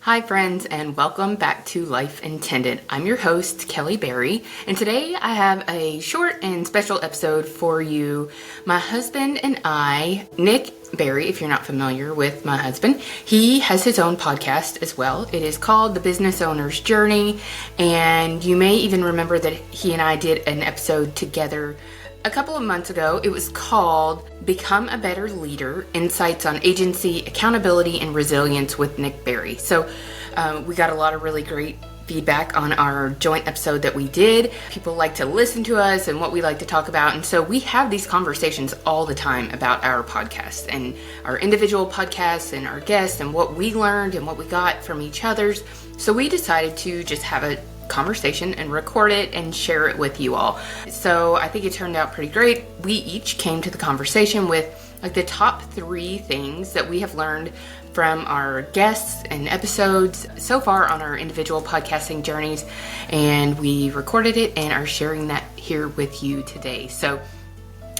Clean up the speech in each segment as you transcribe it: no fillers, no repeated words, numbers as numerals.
Hi friends, and welcome back to Life Intended. I'm your host, Kelly Berry, and today I have a short and special episode for you. My husband and I, Nick Berry, if you're not familiar with my husband, he has his own podcast as well. It is called The Business Owner's Journey, and you may even remember that he and I did an episode together a couple of months ago. It was called Become a Better Leader, Insights on Agency, Accountability, and Resilience with Nick Berry. So we got a lot of really great feedback on our joint episode that we did. People like to listen to us and what we like to talk about. And so we have these conversations all the time about our podcast and our individual podcasts and our guests and what we learned and what we got from each other's. So we decided to just have a conversation and record it and share it with you all. So I think it turned out pretty great. We each came to the conversation with like the top 3 things that we have learned from our guests and episodes so far on our individual podcasting journeys, and we recorded it and are sharing that here with you today. So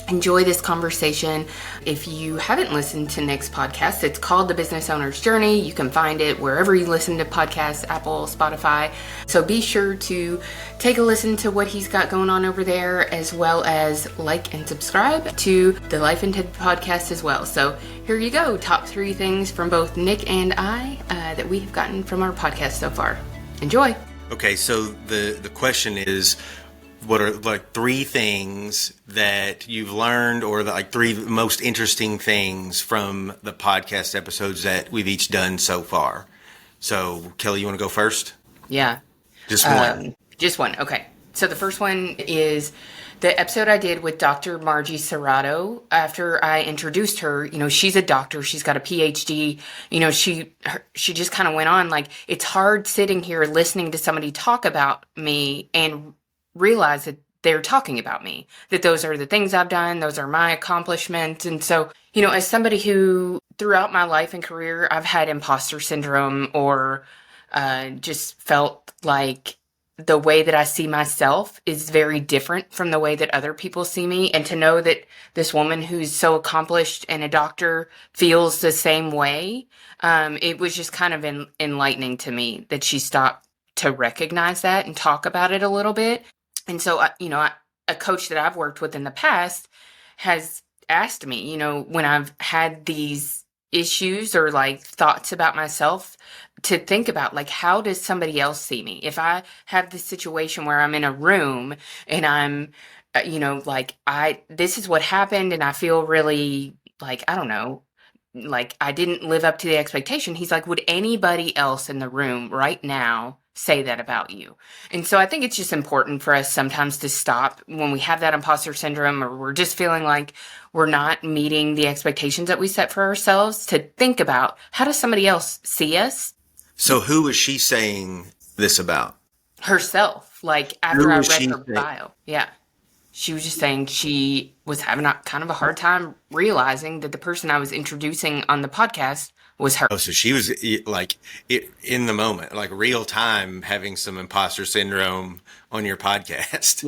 enjoy this conversation. If you haven't listened to Nick's podcast, it's called The Business Owner's Journey. You can find it wherever you listen to podcasts, Apple, Spotify. So be sure to take a listen to what he's got going on over there, as well as like and subscribe to the Life Intended podcast as well. So here you go, top 3 things from both Nick and I that we have gotten from our podcast so far. Enjoy. Okay, so the question is, what are like 3 things that you've learned, or the 3 most interesting things from the podcast episodes that we've each done so far? So, Kelly, you want to go first? Yeah. Just one. Just one. Okay. So the first one is the episode I did with Dr. Margie Serrato. After I introduced her, she's a doctor. She's got a PhD. She just kind of went on like, it's hard sitting here listening to somebody talk about me and realize that they're talking about me, that those are the things I've done, those are my accomplishments. And so, as somebody who throughout my life and career, I've had imposter syndrome or just felt like the way that I see myself is very different from the way that other people see me. And to know that this woman who's so accomplished and a doctor feels the same way, it was just kind of enlightening to me that she stopped to recognize that and talk about it a little bit. And so, a coach that I've worked with in the past has asked me, when I've had these issues or like thoughts about myself, to think about like, how does somebody else see me? If I have this situation where I'm in a room and I'm, this is what happened and I feel really like, I don't know, like I didn't live up to the expectation. He's like, would anybody else in the room right now say that about you? And so I think it's just important for us sometimes to stop when we have that imposter syndrome, or we're just feeling like we're not meeting the expectations that we set for ourselves, to think about, how does somebody else see us? So who is she saying this about? Herself. Like after I read her bio. Yeah. She was just saying she was having kind of a hard time realizing that the person I was introducing on the podcast was her. Oh, so she was like in the moment, like real time, having some imposter syndrome on your podcast.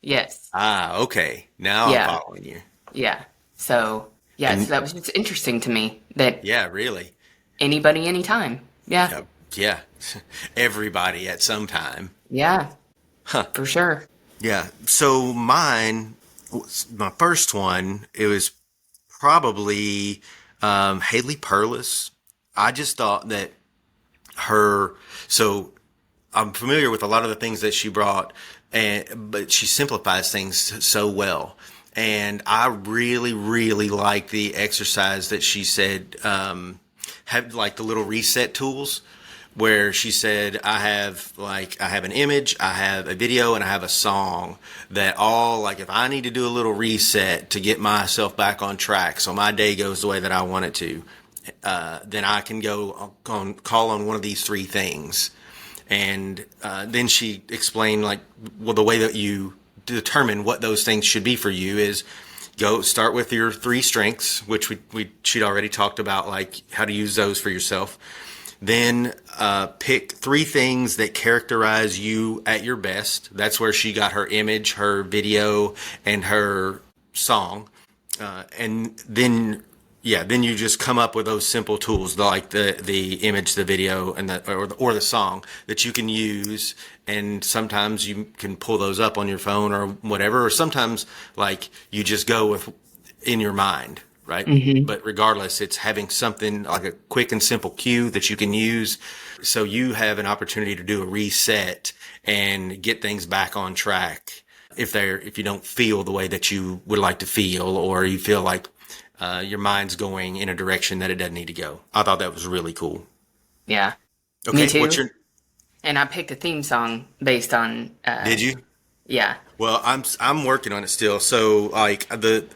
Yes. Ah, okay. Now I'm following you. Yeah. So that was just interesting to me that. Yeah, really. Anybody, anytime. Yeah. Yeah. Everybody at some time. Yeah. Huh. For sure. Yeah. So my first one, it was probably Haley Perlis. I just thought that so I'm familiar with a lot of the things that she brought, but she simplifies things so well. And I really, really like the exercise that she said, have like the little reset tools, where she said, I have an image, I have a video, and I have a song that all, like, if I need to do a little reset to get myself back on track so my day goes the way that I want it to, then I can call on one of these 3 things. And then she explained, like, well, the way that you determine what those things should be for you is start with your 3 strengths, which she'd already talked about, like how to use those for yourself. Then pick 3 things that characterize you at your best. That's where she got her image, her video, and her song. And then yeah, then you just come up with those simple tools like the image, the video, and or the song that you can use. And sometimes you can pull those up on your phone or whatever, or sometimes like you just go with in your mind, right? But regardless, it's having something like a quick and simple cue that you can use, so you have an opportunity to do a reset and get things back on track. If you don't feel the way that you would like to feel, or you feel like your mind's going in a direction that it doesn't need to go. I thought that was really cool. Yeah. Okay, Me too. And I picked a theme song based on. Did you? Yeah. Well, I'm working on it still. So like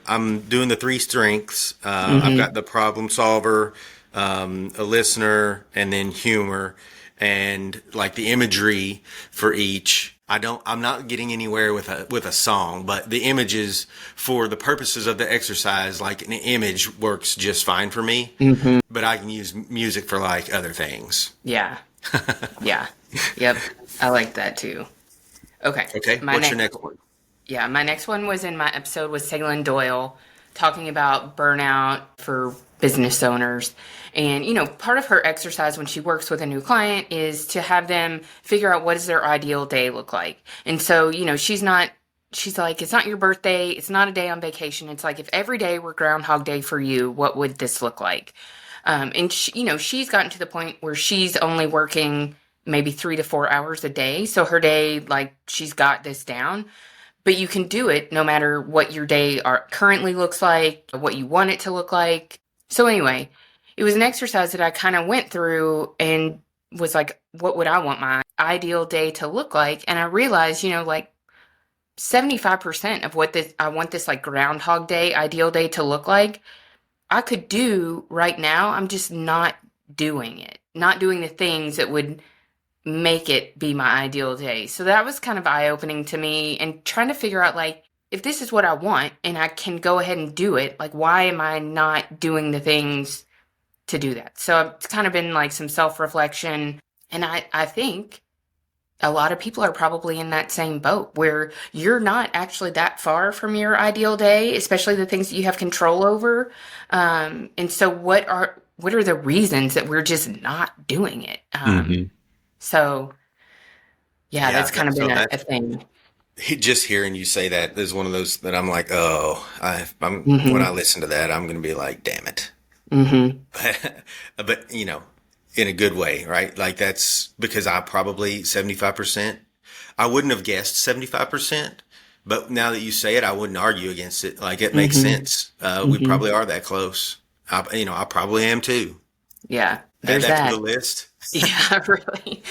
I'm doing the three strengths. I've got the problem solver, a listener, and then humor, and like the imagery for each. I'm not getting anywhere with a song, but the images for the purposes of the exercise, like an image works just fine for me. But I can use music for like other things. Yeah. Yeah. Yep. I like that too. Okay. Okay. What's your next one? Yeah, my next one was in my episode with Salem Doyle, talking about burnout for business owners. And, part of her exercise when she works with a new client is to have them figure out what does their ideal day look like. And so, she's like, it's not your birthday. It's not a day on vacation. It's like, if every day were Groundhog Day for you, what would this look like? And she's gotten to the point where she's only working maybe 3 to 4 hours a day. So her day, like, she's got this down. But you can do it no matter what your day currently looks like, what you want it to look like. So anyway, it was an exercise that I kind of went through and was like, what would I want my ideal day to look like? And I realized, like 75% of what I want this like Groundhog Day, ideal day to look like, I could do right now. I'm just not doing it, not doing the things that would make it be my ideal day. So that was kind of eye-opening to me, and trying to figure out, like, if this is what I want and I can go ahead and do it, like, why am I not doing the things to do that? So it's kind of been like some self-reflection. And I think a lot of people are probably in that same boat where you're not actually that far from your ideal day, especially the things that you have control over. And so what are the reasons that we're just not doing it? So, yeah, that's kind of been a thing. Just hearing you say that is one of those that I'm like, when I listen to that, I'm going to be like, damn it. But, in a good way, right? Like, that's because I probably 75%. I wouldn't have guessed 75%, but now that you say it, I wouldn't argue against it. Like, it makes sense. We probably are that close. I probably am too. Yeah. Add that to the list. Yeah, really.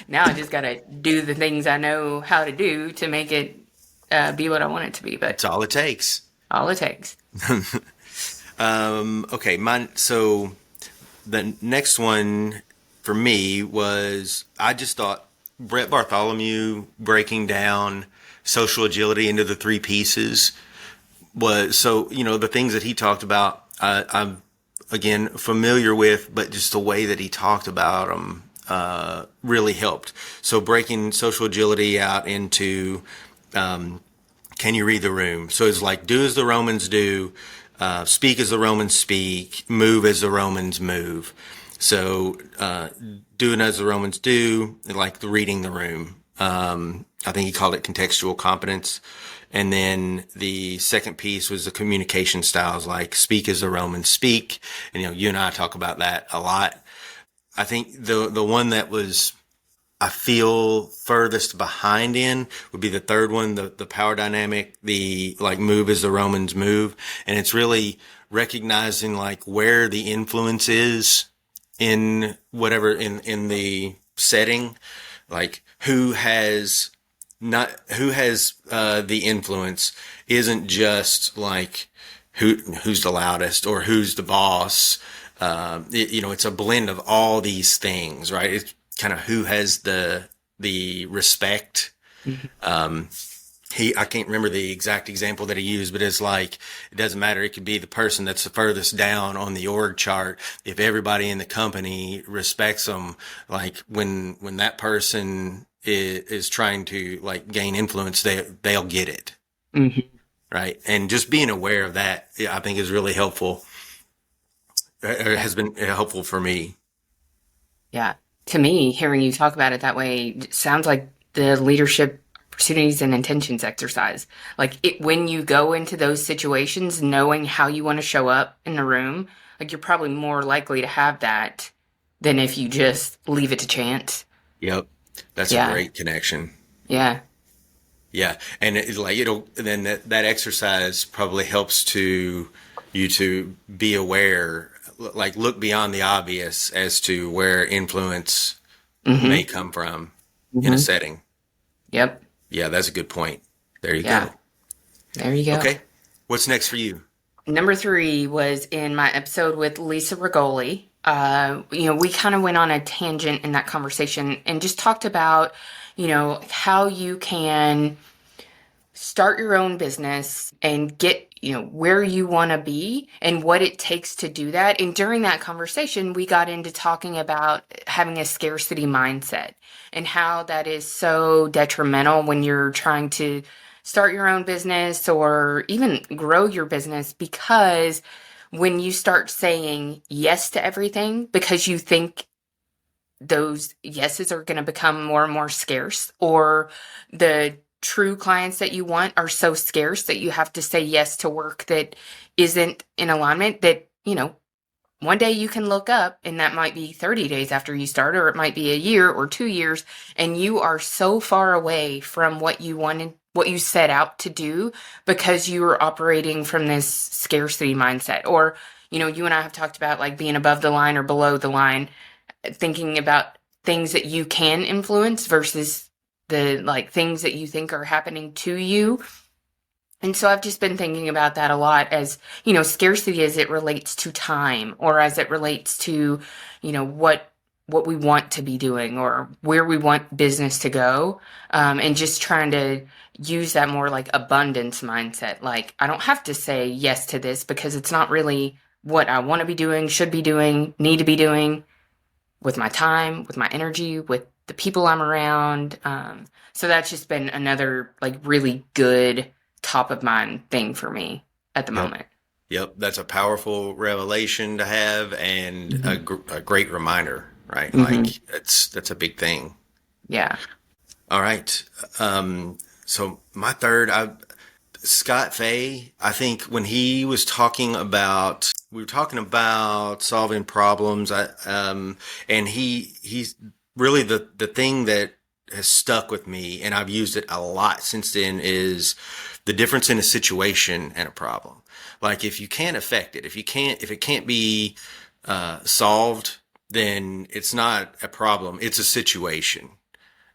Now I just got to do the things I know how to do to make it be what I want it to be. But that's all it takes. All it takes. Okay, so the next one for me was, I just thought Brett Bartholomew breaking down social agility into the 3 pieces was, so, the things that he talked about, I'm again familiar with, but just the way that he talked about them really helped. So breaking social agility out into, can you read the room? So it's like, do as the Romans do, speak as the Romans speak, move as the Romans move. So doing as the Romans do, like the reading the room. I think he called it contextual competence. And then the second piece was the communication styles, like speak as the Romans speak. And, you and I talk about that a lot. I think the one that was, I feel furthest behind in would be the third one, the power dynamic, the like move as the Romans move. And it's really recognizing like where the influence is in whatever, in the setting, like who has the influence isn't just like who's the loudest or who's the boss. It's a blend of all these things, right? It's kind of who has the respect. I can't remember the exact example that he used, but it's like, it doesn't matter. It could be the person that's the furthest down on the org chart. If everybody in the company respects them, like when that person is trying to like gain influence, they'll get it. Right. And just being aware of that, I think is really helpful. has been helpful for me. Yeah. To me, hearing you talk about it that way sounds like the leadership opportunities and intentions exercise. Like when you go into those situations, knowing how you want to show up in the room, like you're probably more likely to have that than if you just leave it to chance. Yep. That's a Yeah. great connection. Yeah. Yeah. And it'll, then that exercise probably helps you to be aware, like look beyond the obvious as to where influence may Mm-hmm. come from in a Mm-hmm. setting. Yep. Yeah, that's a good point. There you Yeah. go. There you go. Okay. What's next for you? Number three was in my episode with Lisa Rigoli. We kind of went on a tangent in that conversation and just talked about, how you can start your own business and get, where you want to be and what it takes to do that. And during that conversation, we got into talking about having a scarcity mindset and how that is so detrimental when you're trying to start your own business or even grow your business, because when you start saying yes to everything because you think those yeses are going to become more and more scarce, or the true clients that you want are so scarce that you have to say yes to work that isn't in alignment, that, one day you can look up and that might be 30 days after you start, or it might be a year or 2 years, and you are so far away from what you wanted, what you set out to do, because you were operating from this scarcity mindset. Or, you and I have talked about like being above the line or below the line, thinking about things that you can influence versus the like things that you think are happening to you. And so I've just been thinking about that a lot as, scarcity as it relates to time, or as it relates to, what we want to be doing or where we want business to go. And just trying to use that more like abundance mindset. Like, I don't have to say yes to this because it's not really what I want to be doing, should be doing, need to be doing with my time, with my energy, with the people I'm around. So that's just been another like really good top of mind thing for me at the Yep. moment. Yep. That's a powerful revelation to have and Mm-hmm. a great reminder, right? Like Mm-hmm. that's a big thing. Yeah. All right. So my third, Scott Fay, I think when he was talking about, we were talking about solving problems, and he's really the thing that has stuck with me, and I've used it a lot since then, is the difference in a situation and a problem. Like if you can't affect it, if it can't be solved, then it's not a problem. It's a situation.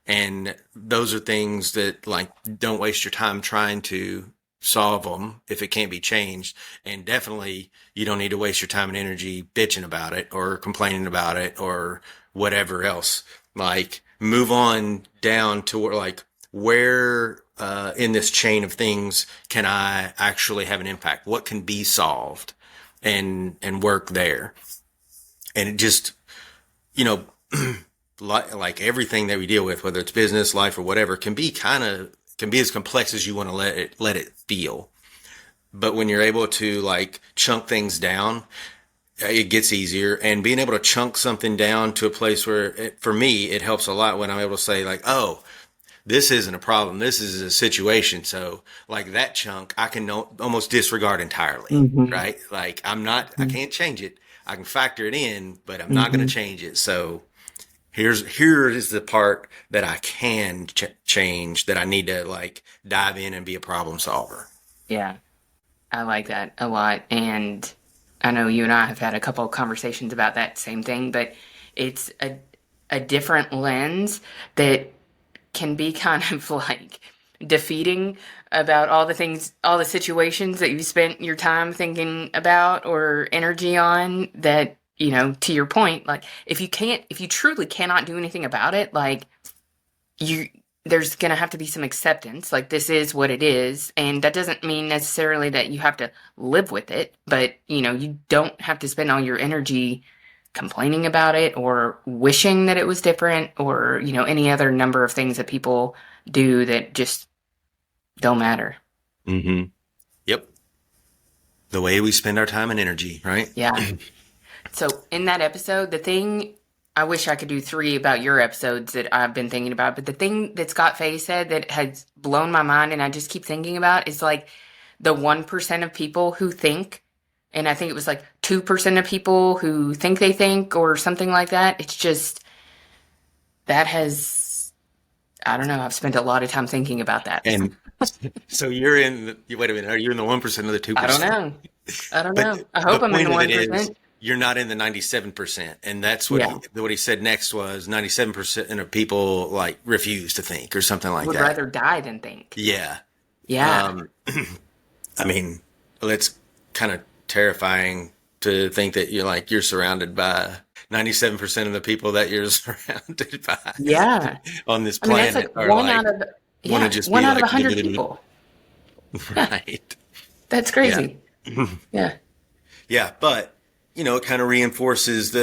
And those are things that like don't waste your time trying to solve them if it can't be changed. And definitely you don't need to waste your time and energy bitching about it or complaining about it or whatever else. Like move on down to where in this chain of things can I actually have an impact? What can be solved and work there? And it just, you know, like everything that we deal with, whether it's business, life, or whatever, can be as complex as you want to let it feel. But when you're able to like chunk things down, it gets easier. And being able to chunk something down to a place where, for me, it helps a lot when I'm able to say like, oh, this isn't a problem. This is a situation. So like that chunk, I can almost disregard entirely, Mm-hmm. right? Like I can't change it. I can factor it in, but I'm not going to Mm-hmm. change it. So here is the part that I can change, that I need to like dive in and be a problem solver. Yeah. I like that a lot. And I know you and I have had a couple of conversations about that same thing, but it's a different lens that can be kind of like defeating about all the things, all the situations that you spent your time thinking about or energy on, that, to your point, like if you truly cannot do anything about it, like you, there's going to have to be some acceptance. Like this is what it is. And that doesn't mean necessarily that you have to live with it, but you don't have to spend all your energy complaining about it or wishing that it was different, or any other number of things that people do that just don't matter. Mm-hmm. Yep. The way we spend our time and energy, right? Yeah. So in that episode, the thing I wish I could do 3 about your episodes that I've been thinking about, but the thing that Scott Fay said that has blown my mind and I just keep thinking about is like the 1% of people who think, and I think it was like 2% of people who think they think or something like that. It's just, that has, I don't know, I've spent a lot of time thinking about that. And so you're wait a minute, are you in the 1% or the 2%? I don't know. I don't know. But I hope the I'm in point the of it is 1%. you're not in the 97%. And that's what Yeah. what he said next was 97% of people like refuse to think or something like Would that. rather die than think. Yeah. Yeah. I mean, it's kind of terrifying to think that you're surrounded by 97% of the people that you're surrounded by Yeah. on this I mean, that's planet like are one like out of, want to yeah, just one be out of like 100 people. right. That's crazy. Yeah. Yeah, but it kind of reinforces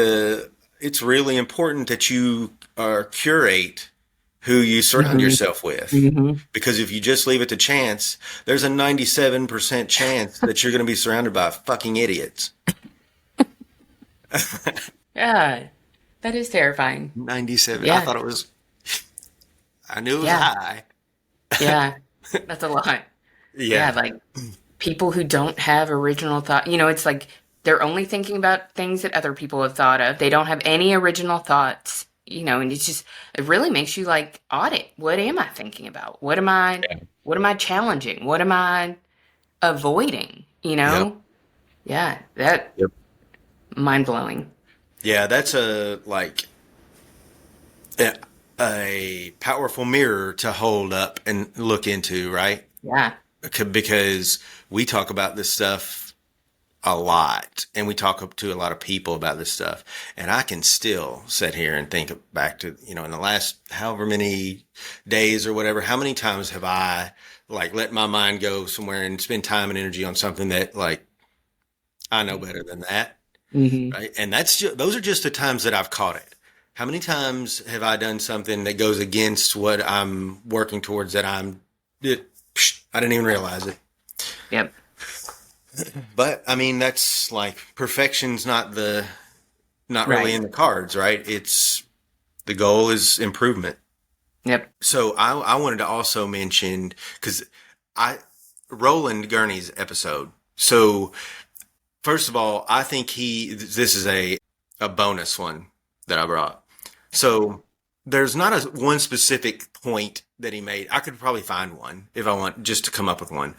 it's really important that you curate who you surround yourself with. Because if you just leave it to chance, there's a 97% chance that you're going to be surrounded by fucking idiots. Yeah. That is terrifying. 97. Yeah. I knew it was Yeah. high. Yeah. That's a lot. Yeah. Yeah. Like people who don't have original thought, it's like they're only thinking about things that other people have thought of. They don't have any original thoughts, and it really makes you like audit. What am I thinking about? What am I challenging? What am I avoiding? Yep. Yeah. That Yep. mind blowing. Yeah, that's a powerful mirror to hold up and look into, right? Yeah. Because we talk about this stuff a lot and we talk to a lot of people about this stuff. And I can still sit here and think back to, in the last however many days or whatever, how many times have I let my mind go somewhere and spend time and energy on something that I know better than that. Right. And those are just the times that I've caught it. How many times have I done something that goes against what I'm working towards that I didn't even realize it. Yep. But I mean, that's perfection's not really Right. in the cards, right? The goal is improvement. Yep. So I wanted to also mention, because Roland Gurney's episode. So first of all, I think this is a bonus one that I brought. So there's not one specific point that he made. I could probably find one if I want just to come up with one.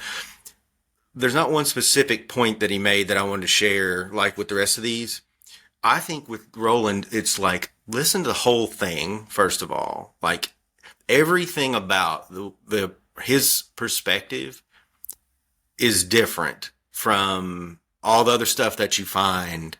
There's not one specific point that he made that I wanted to share with the rest of these. I think with Roland, it's listen to the whole thing, first of all. Everything about his perspective is different from all the other stuff that you find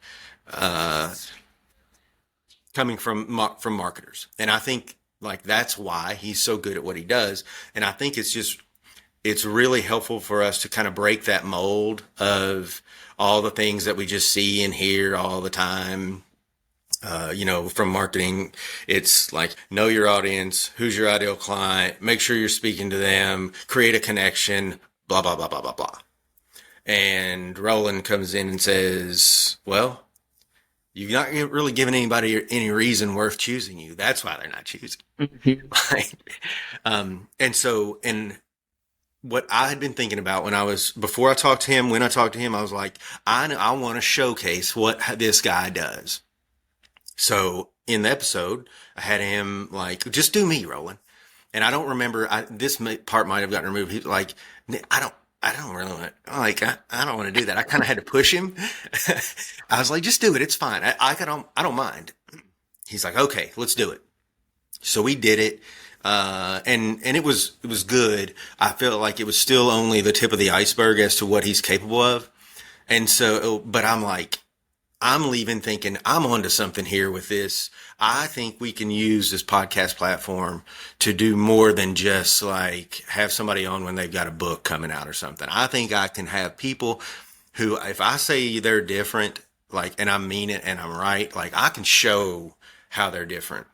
coming from marketers. And I think that's why he's so good at what he does. And I think it's really helpful for us to kind of break that mold of all the things that we just see and hear all the time. From marketing, it's know your audience, who's your ideal client, make sure you're speaking to them, create a connection, blah, blah, blah, blah, blah, blah. And Roland comes in and says, well, you've not really given anybody any reason worth choosing you. That's why they're not choosing. And what I had been thinking about before I talked to him, when I talked to him, I was like, I want to showcase what this guy does. So in the episode, I had him just do me, Roland. And I don't remember, this part might have gotten removed. He's like, I don't really want to, I don't want to do that. I kind of had to push him. I was like, just do it. It's fine. I don't mind. He's like, okay, let's do it. So we did it. And it was good. I felt like it was still only the tip of the iceberg as to what he's capable of. And so, but I'm leaving thinking I'm onto something here with this. I think we can use this podcast platform to do more than just have somebody on when they've got a book coming out or something. I think I can have people who, if I say they're different, and I mean it and I'm right, I can show how they're different.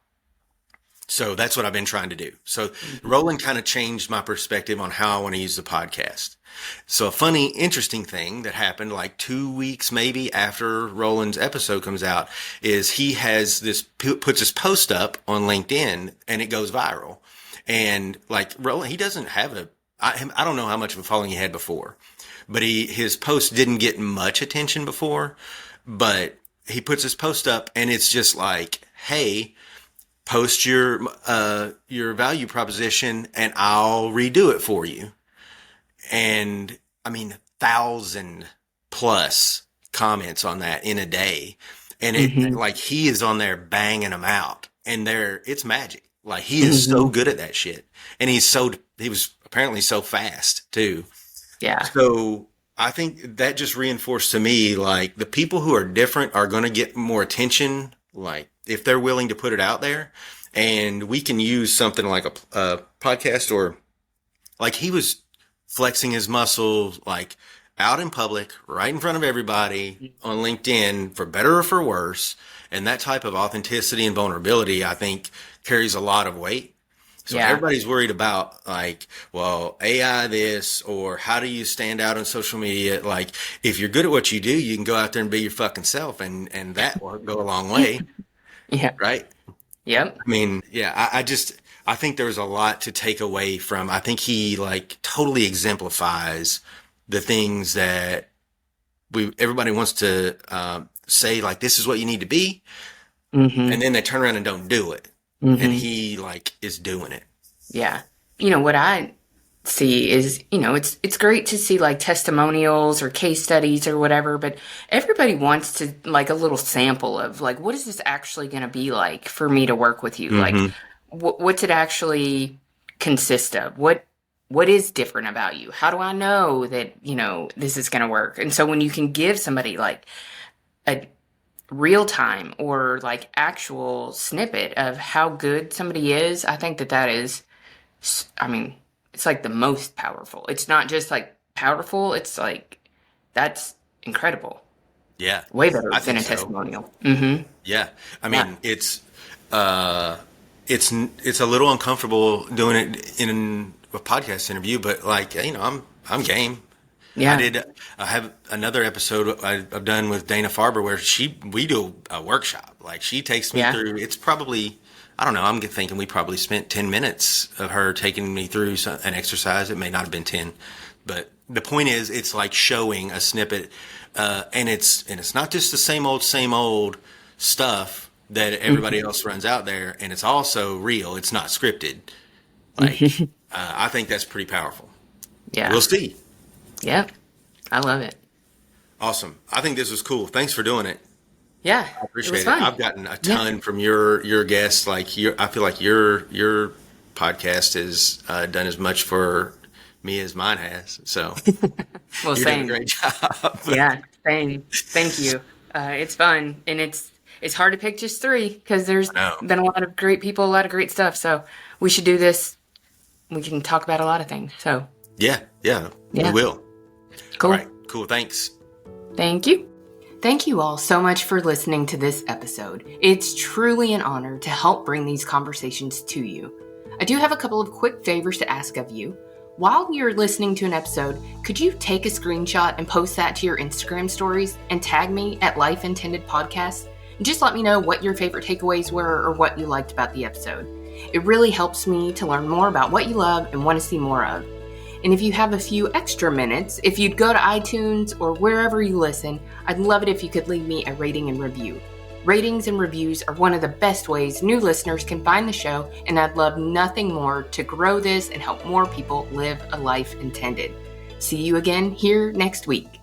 So that's what I've been trying to do. So Roland kind of changed my perspective on how I want to use the podcast. So a funny, interesting thing that happened like 2 weeks maybe after Roland's episode comes out is he has this, puts his post up on LinkedIn and it goes viral. And like Roland, he doesn't have I don't know how much of a following he had before, but his post didn't get much attention before, but he puts his post up and it's just like, hey, post your value proposition and I'll redo it for you. And I mean, 1,000 plus comments on that in a day. And it like he is on there banging them out and it's magic. Like he is so good at that shit. And he was apparently so fast too. Yeah. So I think that just reinforced to me, like the people who are different are going to get more attention. Like if they're willing to put it out there, and we can use something like a podcast, or like he was flexing his muscles, like out in public, right in front of everybody on LinkedIn, for better or for worse. And that type of authenticity and vulnerability, I think, carries a lot of weight. So everybody's worried about like, well, AI this, or how do you stand out on social media? Like if you're good at what you do, you can go out there and be your fucking self, and that will go a long way. Yeah. Right. Yep. I mean, yeah, I think there's a lot to take away from, I think he like totally exemplifies the things that everybody wants to, say, like, this is what you need to be. And then they turn around and don't do it. And he like is doing it. Yeah. You know, what I see is, you know, it's great to see like testimonials or case studies or whatever, but everybody wants to like a little sample of like, what is this actually going to be like for me to work with you? Like, what's it actually consist of? What is different about you? How do I know that, you know, this is going to work? And so when you can give somebody like a real time or like actual snippet of how good somebody is, I think that is, I mean, it's like the most powerful. It's not just like powerful. It's like, that's incredible. Yeah. Way better than a testimonial. Yeah. I mean, it's a little uncomfortable doing it in a podcast interview, but like, you know, I'm game. Yeah. I have another episode I've done with Dana Farber where we do a workshop. Like she takes me through, it's probably, I don't know, I'm thinking we probably spent 10 minutes of her taking me through an exercise. It may not have been 10, but the point is it's like showing a snippet, and it's not just the same old stuff that everybody else runs out there. And it's also real. It's not scripted. Like, I think that's pretty powerful. Yeah. We'll see. Yep. I love it. Awesome. I think this was cool. Thanks for doing it. Yeah. I appreciate it. Fun. I've gotten a ton from your guests. Like I feel like your podcast has done as much for me as mine has. So well, you're doing a great job. Yeah. Same. Thank you. It's fun, and it's hard to pick just 3 because there's been a lot of great people, a lot of great stuff. So we should do this. We can talk about a lot of things. So yeah, we will. Cool. All right. Cool. Thanks. Thank you. Thank you all so much for listening to this episode. It's truly an honor to help bring these conversations to you. I do have a couple of quick favors to ask of you. While you're listening to an episode, could you take a screenshot and post that to your Instagram stories and tag me at Life Intended Podcast? And just let me know what your favorite takeaways were or what you liked about the episode. It really helps me to learn more about what you love and want to see more of. And if you have a few extra minutes, if you'd go to iTunes or wherever you listen, I'd love it if you could leave me a rating and review. Ratings and reviews are one of the best ways new listeners can find the show, and I'd love nothing more to grow this and help more people live a life intended. See you again here next week.